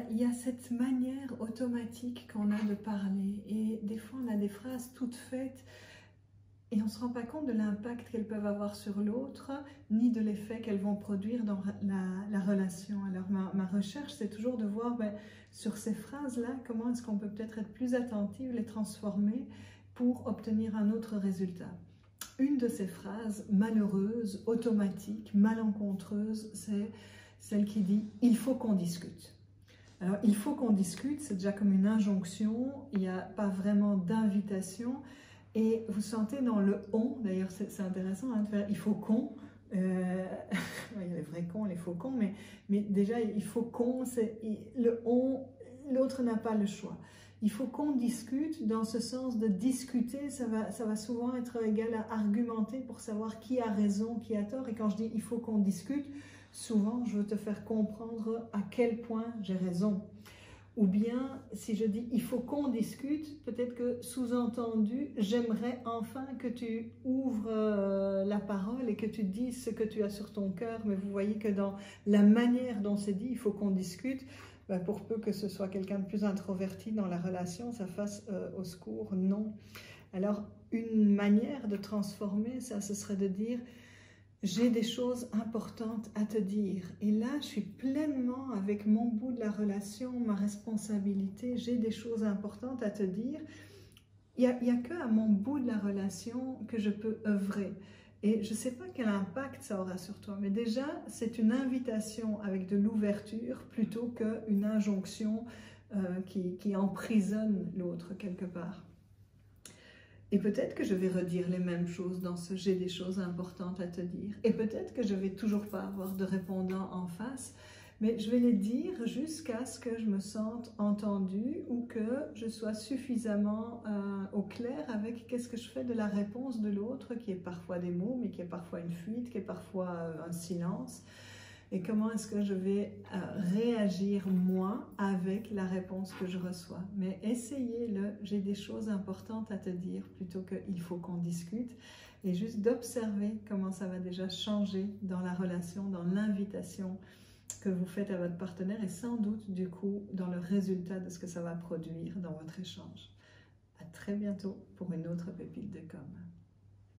il y a cette manière automatique qu'on a de parler. Et des fois, on a des phrases toutes faites et on ne se rend pas compte de l'impact qu'elles peuvent avoir sur l'autre, ni de l'effet qu'elles vont produire dans la relation. Alors, ma recherche, c'est toujours de voir sur ces phrases-là, comment est-ce qu'on peut peut-être être plus attentif, les transformer pour obtenir un autre résultat. Une de ces phrases malheureuses, automatiques, malencontreuses, c'est celle qui dit « il faut qu'on discute ». Alors, il faut qu'on discute, c'est déjà comme une injonction, il n'y a pas vraiment d'invitation. Et vous sentez dans le « on », d'ailleurs c'est intéressant de faire « il faut qu'on ». Il y a les vrais cons, les faux cons, mais déjà il faut qu'on, le « on », l'autre n'a pas le choix. Il faut qu'on discute, dans ce sens de discuter, ça va souvent être égal à argumenter pour savoir qui a raison, qui a tort. Et quand je dis « il faut qu'on discute », souvent je veux te faire comprendre à quel point j'ai raison. Ou bien, si je dis « il faut qu'on discute », peut-être que sous-entendu, j'aimerais enfin que tu ouvres la parole et que tu dises ce que tu as sur ton cœur. Mais vous voyez que dans la manière dont c'est dit « il faut qu'on discute », pour peu que ce soit quelqu'un de plus introverti dans la relation, ça fasse au secours, non. Alors, une manière de transformer ça, ce serait de dire « j'ai des choses importantes à te dire ». Et là, je suis pleinement avec mon bout de la relation, ma responsabilité, j'ai des choses importantes à te dire. Il n'y a qu'à mon bout de la relation que je peux œuvrer. Et je ne sais pas quel impact ça aura sur toi, mais déjà, c'est une invitation avec de l'ouverture plutôt qu'une injonction qui emprisonne l'autre quelque part. Et peut-être que je vais redire les mêmes choses dans ce « j'ai des choses importantes à te dire ». Et peut-être que je ne vais toujours pas avoir de répondant en face, mais je vais les dire jusqu'à ce que je me sente entendue ou que je sois suffisamment au clair avec qu'est-ce que je fais de la réponse de l'autre, qui est parfois des mots, mais qui est parfois une fuite, qui est parfois un silence. Et comment est-ce que je vais réagir moi avec la réponse que je reçois. Mais essayez-le, j'ai des choses importantes à te dire plutôt qu'il faut qu'on discute. Et juste d'observer comment ça va déjà changer dans la relation, dans l'invitation que vous faites à votre partenaire et sans doute du coup dans le résultat de ce que ça va produire dans votre échange. À très bientôt pour une autre pépite de com'.